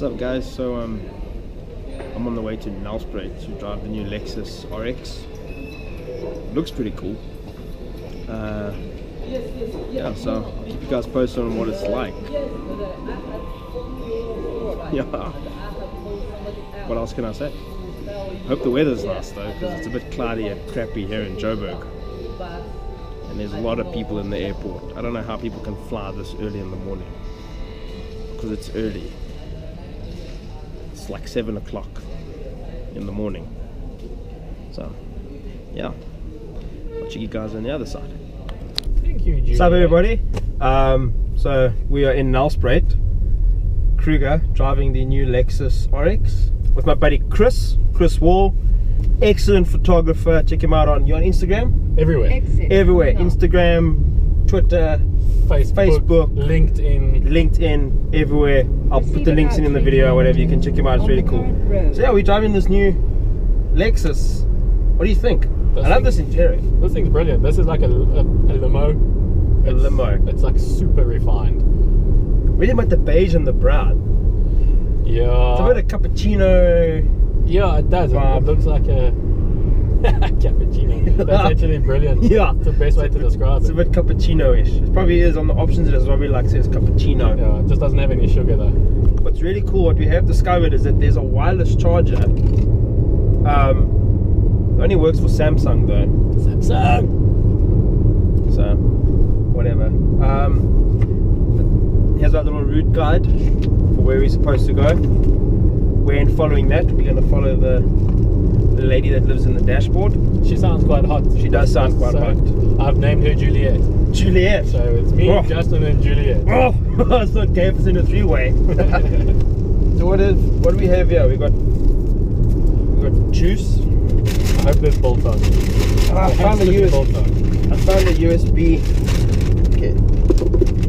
What's up guys, so I'm on the way to Nelspruit to drive the new Lexus RX. Looks pretty cool. Yeah, so I'll keep you guys posted on what it's like. Yeah, what else can I say? Hope the weather's nice though, because it's a bit cloudy and crappy here in Joburg. And there's a lot of people in the airport. I don't know how people can fly this early in the morning, because it's early. It's like 7 o'clock in the morning. So yeah, I'll check you guys on the other side. Thank you, Julie. What's up everybody? So we are in Nelspruit, Kruger, driving the new Lexus RX with my buddy Chris Wall. Excellent photographer. Check him out on Instagram. Everywhere. Instagram, Twitter, Facebook, LinkedIn, everywhere. I'll put the links in the video, whatever. You can check him out. It's really cool. So yeah, we're driving this new Lexus. What do you think? I love this interior. This thing's brilliant. This is like a limo. It's like super refined. Really about the beige and the brown. Yeah. It's a bit of cappuccino. Yeah, it does. It looks like a cappuccino. That's actually brilliant. Yeah. It's the best way to describe it. It's a bit cappuccino-ish. It probably is on the options. It is probably like says cappuccino. Yeah, it just doesn't have any sugar though. What's really cool, what we have discovered is that there's a wireless charger. It only works for Samsung though. Samsung! So, whatever. Here's our little route guide for where we're supposed to go. We ain't following that. We're going to follow the lady that lives in the dashboard. She sounds quite hot. She does sound quite hot. I've named her Juliet. Juliet. So it's me, Justin, and Juliet. Oh, I thought KF's in a three-way. So what do we have here? We got juice. I hope there's bolt on. I found a USB. Okay,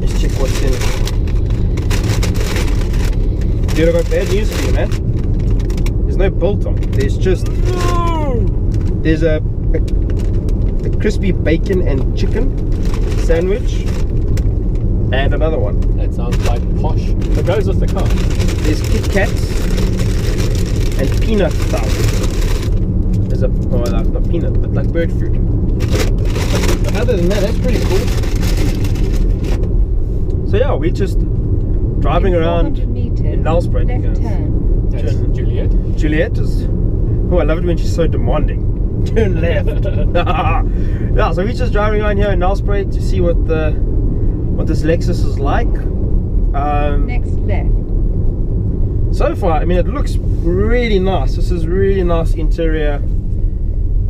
let's check what's in it. Dude, I got bad news for you, man. There's no biltong. There's just there's a crispy bacon and chicken sandwich and another one. That sounds like posh. It goes with the car. There's Kit Kats and peanut stuff. There's not peanut, but like bird fruit. But other than that, that's pretty cool. So yeah, we're just driving around in Nelspruit. That's Juliet. Juliet is. Oh, I love it when she's so demanding. Turn left. Yeah, so we're just driving around here in Nelspruit to see what this Lexus is like. Next left. So far, I mean, it looks really nice. This is really nice interior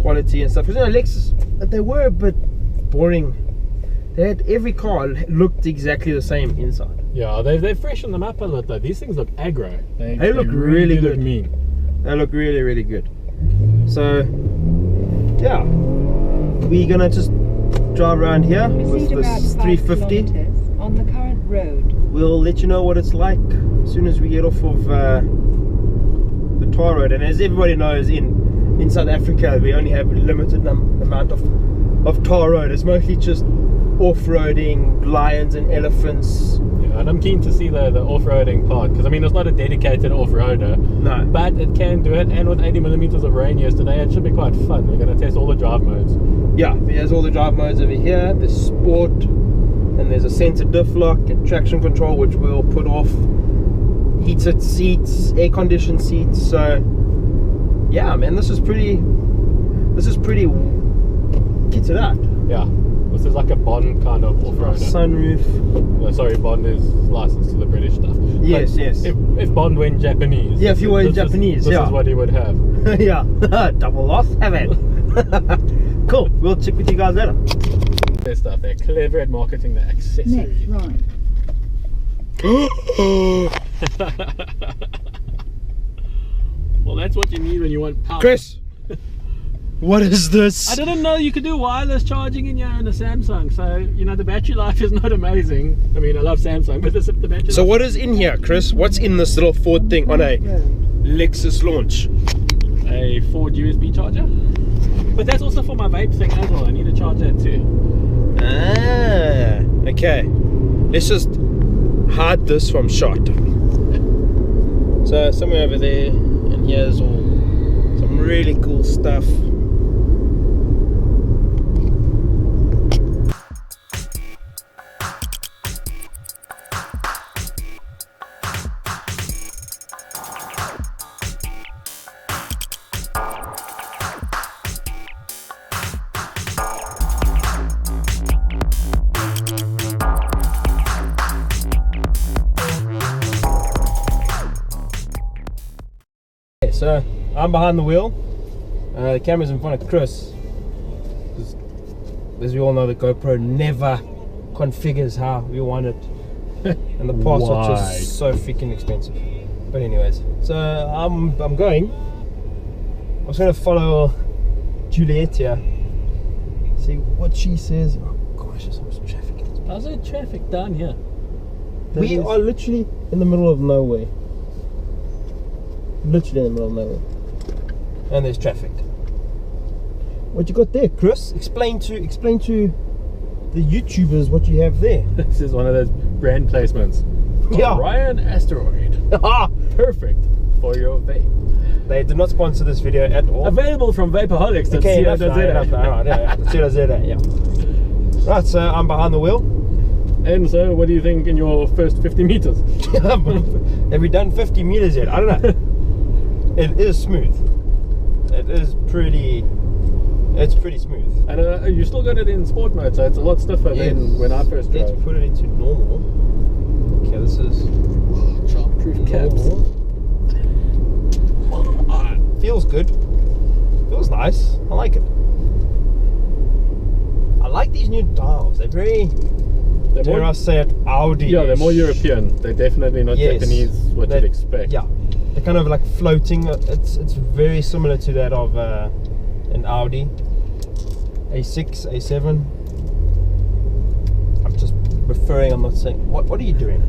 quality and stuff. Because you know, Lexus, they were a bit boring. They had every car looked exactly the same inside. Yeah, they've freshened them up a lot though. These things look aggro. They look really good. Look mean. They look really, really good. So, yeah, we're gonna just drive around here with this 350 on the current road. We'll let you know what it's like as soon as we get off of the tar road. And as everybody knows, in South Africa, we only have a limited amount of tar road. It's mostly just off-roading, lions and elephants. Yeah, and I'm keen to see the off-roading part, because I mean it's not a dedicated off-roader. No. But it can do it, and with 80mm of rain yesterday, it should be quite fun. We're going to test all the drive modes. Yeah, there's all the drive modes over here. There's sport, and there's a center diff lock and traction control, which we'll put off. Heated seats, air-conditioned seats. So yeah, man, this is pretty kitted out. Yeah. This is like a Bond kind of off-roader. Sunroof. No, sorry, Bond is licensed to the British stuff. Yes, but yes. If Bond went Japanese. Yeah, if you were Japanese, this is what he would have. Yeah, double loss, have it. Cool, we'll check with you guys later. Their stuff, they're clever at marketing the accessories. Next right. Well, that's what you need when you want power. Chris! What is this? I didn't know you could do wireless charging in here in a Samsung. So, you know, the battery life is not amazing. I mean, I love Samsung, but the battery So what is in here, Chris? What's in this little Ford thing on a Lexus launch? A Ford USB charger. But that's also for my vape thing as well. I need to charge that too. Ah, okay. Let's just hide this from shot. So somewhere over there, and here's all some really cool stuff. So I'm behind the wheel, the camera's in front of Chris. As we all know, the GoPro never configures how we want it, and the parts are just so freaking expensive. But anyways, so I'm going. I was going to follow Juliet here, see what she says. Oh gosh, there's so much traffic. How's there traffic down here? We are literally in the middle of nowhere. Literally in the middle of nowhere, and there's traffic. What you got there, Chris? Explain to the YouTubers what you have there. This is one of those brand placements. Yeah. Orion Asteroid. Perfect for your vape. They did not sponsor this video at all. Available from Vaporholics. Okay, enough. Yeah. Right, so I'm behind the wheel. And so, what do you think in your first 50 meters? Have we done 50 meters yet? I don't know. It is smooth. It's pretty smooth. And you still got it in sport mode, so it's a lot stiffer than when I first drove. Let's put it into normal. Okay, this is childproof caps. Feels good. Feels nice. I like it. I like these new dials. They're very, dare I say it, Audi. Yeah, they're more European. They're definitely not Japanese, what you'd expect. Yeah. They're kind of like floating. It's very similar to that of an Audi A6, A7. I'm just referring. I'm not saying. What are you doing?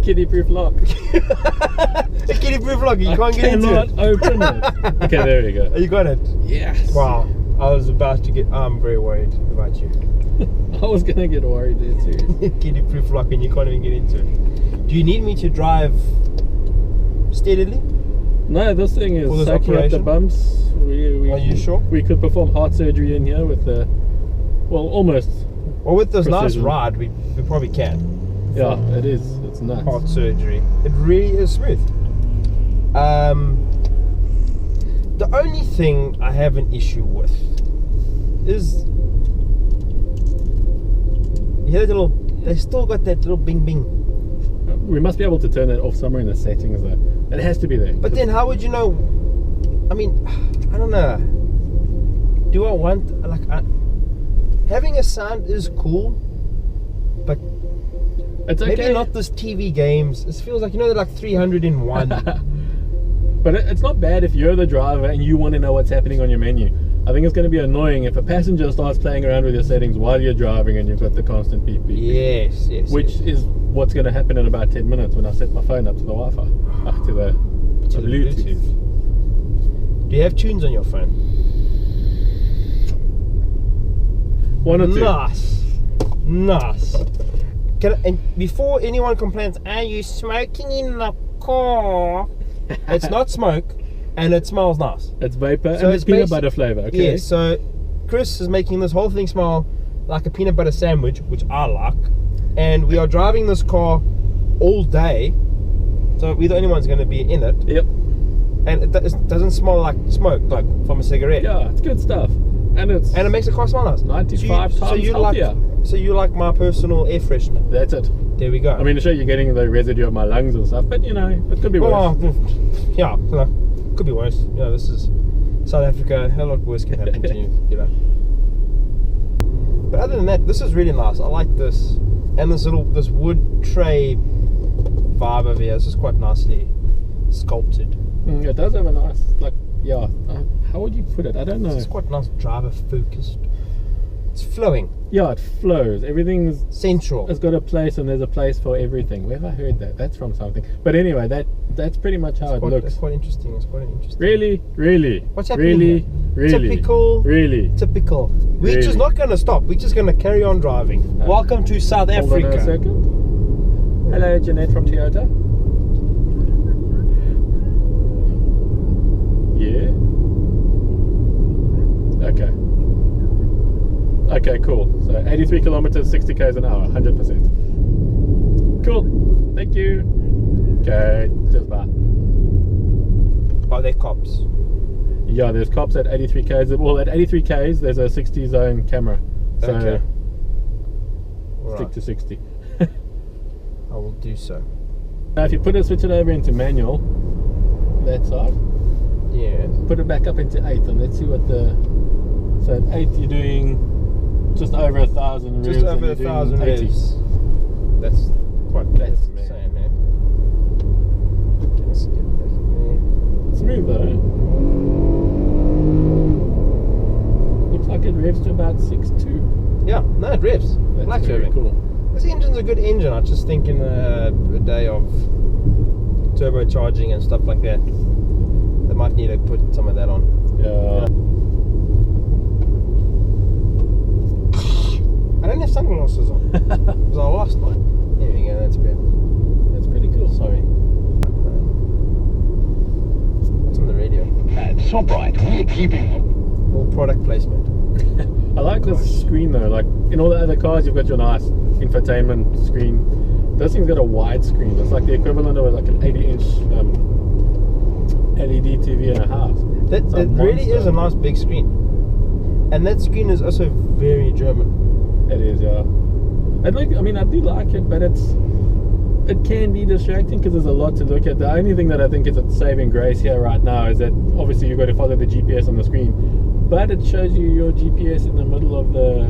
Kiddie-proof lock. A kiddie-proof lock. You can't get into it. Open it. Okay, there we go. You got it. Yes. Wow. I was about to get. I'm very worried about you. I was gonna get worried there too. Kiddie-proof lock, and you can't even get into it. Do you need me to drive steadily? No, this thing is soaking up the bumps. Are you sure? We could perform heart surgery in here with the, well, almost. Well, with this precision. nice ride, we probably can. Yeah, it is. It's nuts. Heart surgery. It really is smooth. The only thing I have an issue with is they still got that little bing bing. We must be able to turn it off somewhere in the settings though. It has to be there. But then how would you know? I mean, I don't know. Do I want, like, having a sound is cool, but it's okay. Maybe not this TV games. It feels like, you know, they're like 300 in one. But it's not bad if you're the driver and you want to know what's happening on your menu. I think it's going to be annoying if a passenger starts playing around with your settings while you're driving and you've got the constant beep beep. Yes. Which is what's going to happen in about 10 minutes when I set my phone up to the Wi-Fi, to the Bluetooth. Do you have tunes on your phone? One or two. Nice. And before anyone complains, are you smoking in the car? It's not smoke, and it smells nice. It's vapor, so and it's peanut butter flavor. Okay. Yeah. So Chris is making this whole thing smell like a peanut butter sandwich, which I like. And we are driving this car all day, so we're the only ones going to be in it. Yep. And it doesn't smell like smoke, like from a cigarette. Yeah, it's good stuff, and it makes the car smell nice. 95 times healthier. So you like my personal air freshener? That's it. There we go. I mean, sure, you're getting the residue of my lungs and stuff, but you know, it could be worse. Yeah, could be worse. You know, this is South Africa. A lot worse can happen to you, you know. But other than that, this is really nice. I like this, and this wood tray vibe over here. This is quite nicely sculpted. It does have a nice, like, yeah. How would you put it? I don't know. It's quite nice, driver focused. It's flowing. Yeah, it flows. Everything's central. It's got a place, and there's a place for everything. Where have I heard that? That's from something. But anyway, that's pretty much how it looks. It's quite interesting. It's quite interesting. Really. What's happening here? Really. Typical. We're just not going to stop. We're just going to carry on driving. Welcome to South Africa. Hold on a second. Hello, Jeanette from Toyota. Okay. Okay, cool. So 83 kilometers, 60 k's an hour, 100%. Cool. Thank you. Okay, just bye. Are there cops? Yeah, there's cops at 83 k's. Well, at 83 k's, there's a 60 zone camera. So Okay. stick Right. to 60. I will do so. Now, if you switch it over into manual, that side, Yes. put it back up into 8, and let's see what the. So at 8, you're doing just over 1,000 revs. Just over and you're 1,000 doing 80. revs. That's quite That's insane, man. Okay, let's get back in Smooth though. Looks like it revs to about 6.2. there. Yeah, no, it revs. That's Like very revving. cool. This engine's a good engine. I just think in a day of turbocharging and stuff like that, they might need to put some of that on. Yeah. I don't have sunglasses on because I lost mine. There we go, that's better. That's pretty cool. Sorry. What's on the radio? At ShopRite, we're keeping All product placement. I like this screen though. Like in all the other cars, you've got your nice infotainment screen. This thing's got a wide screen. It's like the equivalent of like an 80-inch LED TV in a house. That It's a it really monster. is a nice big screen. And that screen is also very German. It is, yeah. And like, I mean, I do like it, but it can be distracting because there's a lot to look at. The only thing that I think is a saving grace here right now is that obviously you've got to follow the GPS on the screen, but it shows you your GPS in the middle of the.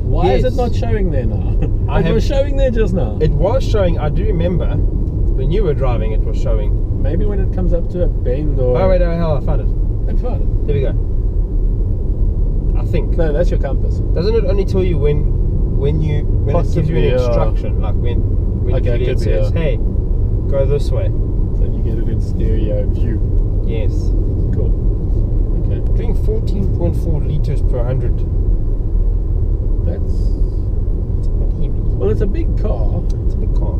Why is Yes. it not showing there now? I It was showing there just now. It was showing, I do remember, when you were driving it was showing. Maybe when it comes up to a bend or. Oh wait, oh hell, I found it. I found it. There we go. I think. No, that's your compass. Doesn't it only tell you when it gives you an Possibly, yeah. instruction, like when Okay, Juliet could be, says, yeah. "Hey, go this way." So you get it in stereo view. Yes. Cool. Okay. Doing 14.4 liters per 100. That's. It's not heavy. Well, it's a big car. It's a big car,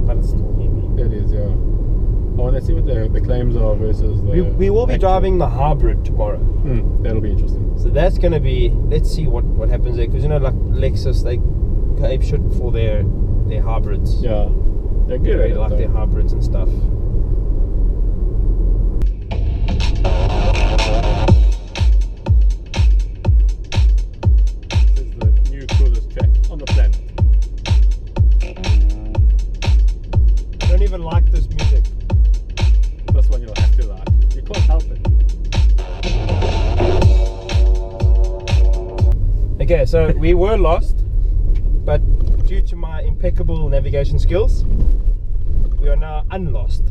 but it's still heavy. It is, yeah. I want to see what the claims are versus the. We will be actual- driving the hybrid tomorrow. That'll be interesting. So that's going to be, let's see what happens there, because you know, like Lexus, they go ape shit for their hybrids. Yeah. They're good They at it, like though. their hybrids and stuff. This is the new coolest track on the planet. I don't even like this music. This one you'll have to like. You can't help it. Okay, so we were lost, but due to my impeccable navigation skills, we are now unlost.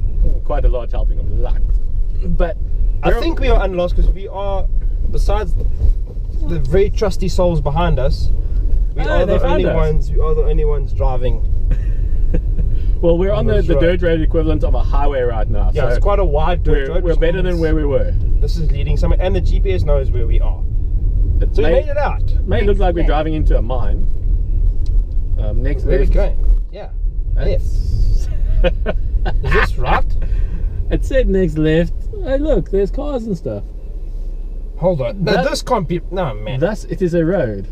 Quite a large helping of luck. But I think we are unlost because we are, besides the very trusty souls behind us, we Ah, are they the found only us. ones. We are the only ones driving. well, we're on the That's right. dirt road equivalent of a highway right now. Yeah, so it's quite a wide dirt road. we're which better than means where we were. This is leading somewhere, and the GPS knows where we are. It So we may, made it out. may look like we're Next driving into a mine. Next Where are we left. going? Yeah. Left. Is this right? It said next left. Hey, look, there's cars and stuff. Hold on. No, That- this can't be. No, man. Thus, it is a road.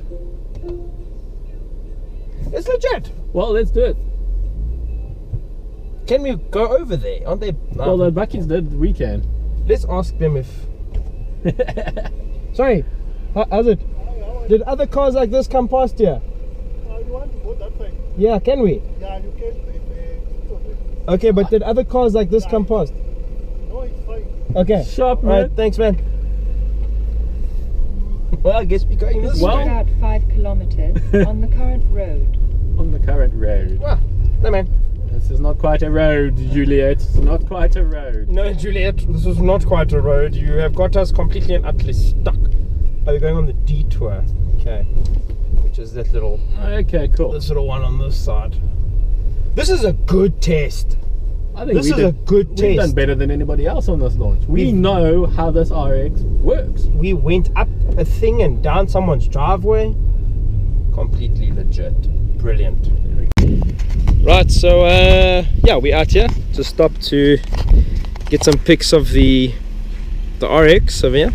It's legit. Well, let's do it. Can we go over there? Aren't they? No. Well, the buckets did. We can. Let's ask them if. Sorry, how's it? Did other cars like this come past here? You want to go that way? Yeah, can we? Yeah, you can. It's okay. Okay, but did other cars like this come past? No, it's fine. Okay. Sharp, Alright, man. thanks, man. Well, I guess we're going this Well- way. About 5 kilometers on the current road. On the current road. Well, no, man. This is not quite a road, Juliet. It's not quite a road. No, Juliet, this is not quite a road. You have got us completely and utterly stuck. Are we going on the detour? Okay. Which is that little, Okay, cool. this little one on this side. This is a good test. I think This is a good We've done test. better than anybody else on this launch. We We've- know how this RX works. We went up a thing and down someone's driveway. Completely legit. Brilliant. Right, so yeah, we're out here to stop to get some pics of the RX over here.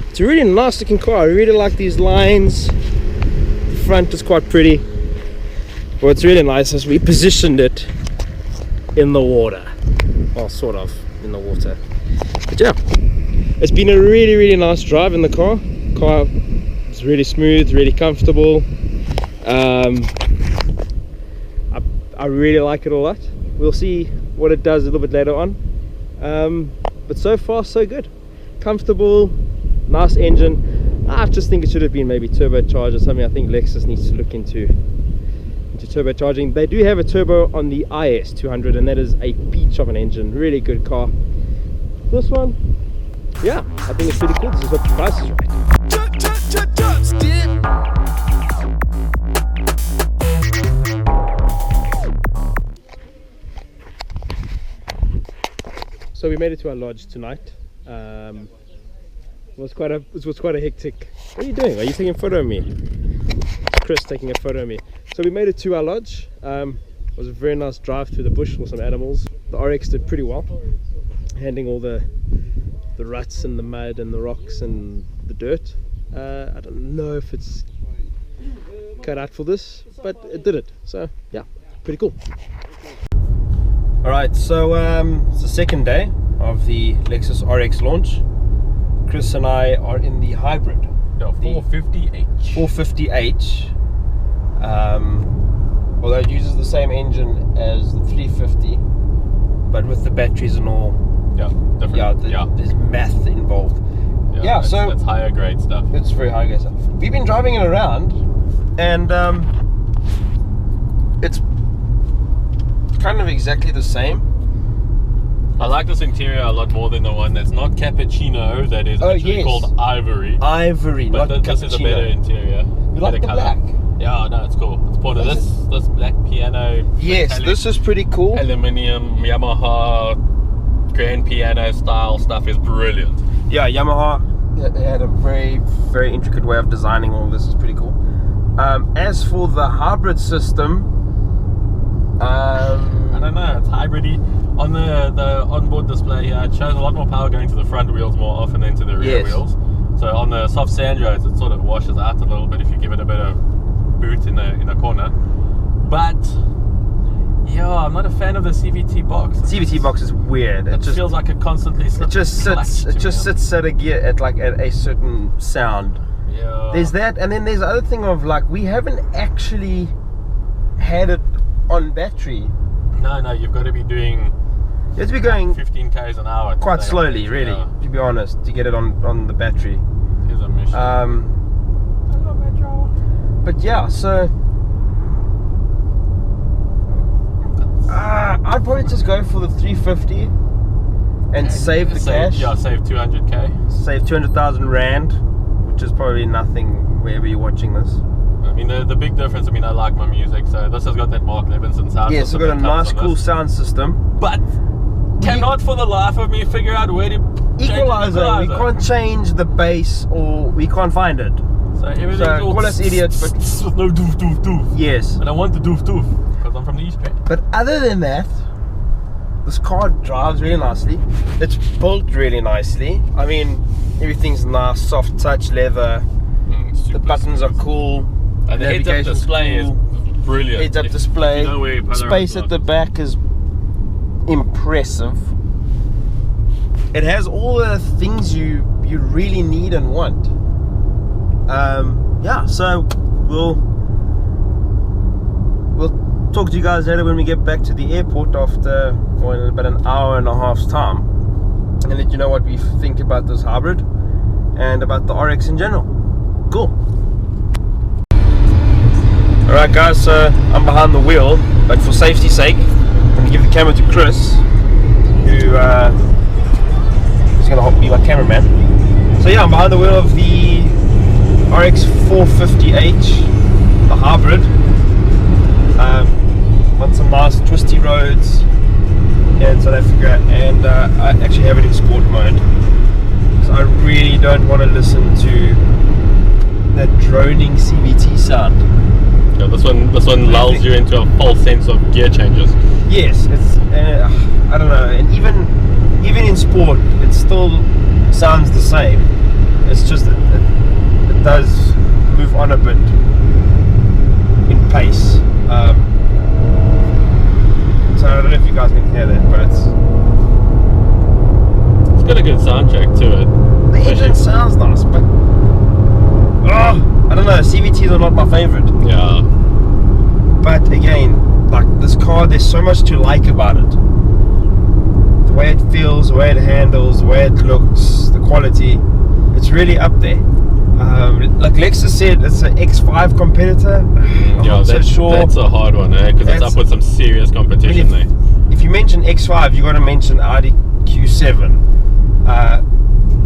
It's It's a really nice looking car. I really like these lines. The front is quite pretty. What's really nice is we positioned it in the water. Well, sort of in the water. But yeah, it's been a really nice drive in the car. Car is really smooth, really comfortable. I really like it a lot. We'll see what it does a little bit later on. But so far so good. Comfortable, nice engine. I just think it should have been maybe turbocharged or something. I think Lexus needs to look into turbocharging. They do have a turbo on the IS 200, and that is a peach of an engine. Really good car. This one, yeah, I think it's pretty cool. This is what the price is right. So we made it to our lodge tonight. It was quite a hectic. What are you doing? Are you taking a photo of me? Chris taking a photo of me. So we made it to our lodge. It was a very nice drive through the bush with some animals. The RX did pretty well, handling all the ruts and the mud and the rocks and the dirt. I don't know if it's cut out for this, but it did it. So yeah, pretty cool. Alright, so it's the second day of the Lexus RX launch. Chris and I are in the hybrid. The 450H. 450H. Although it uses the same engine as the 350, but with the batteries and all. Yeah, different. There's math involved. Yeah, so it's higher grade stuff. It's very high grade stuff. We've been driving it around, and it's kind of exactly the same. I like this interior a lot more than the one that's not cappuccino, that is actually called ivory. Ivory, but not this cappuccino. is a better interior. You like the black? Yeah, no, it's cool. It's pointed. This black piano. Yes, this is pretty cool. Aluminium, Yamaha, grand piano style stuff is brilliant. Yeah, Yamaha had a very intricate way of designing all of this. Is pretty cool. As for the hybrid system, I don't know, it's hybridy. On the onboard display here, it shows a lot more power going to the front wheels more often than to the rear wheels. So on the soft sand roads, it sort of washes out a little bit if you give it a bit of boot in a corner. But yeah, I'm not a fan of the CVT box. CVT box is weird. It just feels like it constantly slips. It just sits at a gear at a certain sound. Yeah. There's that, and then there's the other thing of like we haven't actually had it on battery. No, you've got to be doing. You have to be going 15 k's an hour. Quite slowly, really, to be honest, to get it on the battery. It is a mission. But yeah, so I'd probably just go for the 350 and save the cash. Yeah, save 200k. Save 200,000 rand, which is probably nothing wherever you're watching this. I mean, the big difference, I mean, I like my music, so this has got that Mark Levinson sound system. Yes, it's got a nice, cool sound system. But cannot for the life of me figure out where to equalizer. We can't change the bass, or we can't find it. So everything's all call us idiots, but with no doof doof doof. Yes. And I want the doof doof because I'm from the East Bay. But other than that, this car drives really nicely. It's built really nicely. I mean, everything's nice, soft touch leather. The buttons are cool. And the heads-up display is brilliant. Heads-up display. Space at the back is impressive. It has all the things you really need and want. Yeah, so we'll talk to you guys later when we get back to the airport after in about an hour and a half's time, and let you know what we think about this hybrid and about the RX in general. Cool. Alright guys, so I'm behind the wheel, but for safety's sake I'm going to give the camera to Chris, who is going to be my cameraman. So yeah, I'm behind the wheel of the RX 450H, the hybrid. On some nice twisty roads in South Africa, and I actually have it in sport mode because I really don't want to listen to that droning CVT sound. Yeah, this one lulls you into a false sense of gear changes. Yes, it's I don't know, and even in sport it still sounds the same. It's just it does move on a bit in pace. So I don't know if you guys can hear that, but it's got a good soundtrack to it. the engine sounds nice, but I don't know. CVTs are not my favorite. Yeah. But again, like this car, there's so much to like about it. The way it feels, the way it handles, the way it looks, the quality, it's really up there. Like Lexus said, it's an X5 competitor. I'm Yeah, not so sure. that's a hard one, eh? Because it's up with some serious competition there. If you mention X5, you got to mention Audi Q7,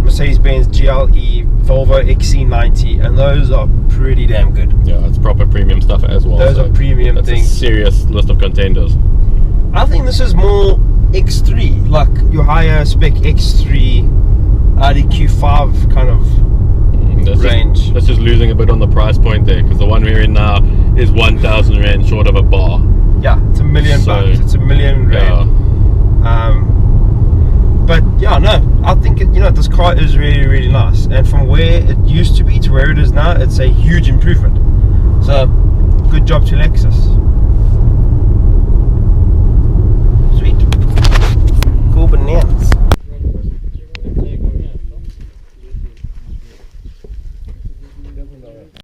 Mercedes-Benz GLE, Volvo XC90, and those are pretty damn good. Yeah, it's proper premium stuff as well. Those are premium that's things. A serious list of contenders. I think this is more X3, like your higher spec X3, Audi Q5 kind of range. That's just losing a bit on the price point there, because the one we're in now is 1,000 Rand short of a bar. Yeah, it's $1 million bucks. It's $1 million Rand. Yeah. But yeah, no, I think this car is really, really nice. And from where it used to be to where it is now, it's a huge improvement. So, good job to Lexus. Sweet. Cool banana.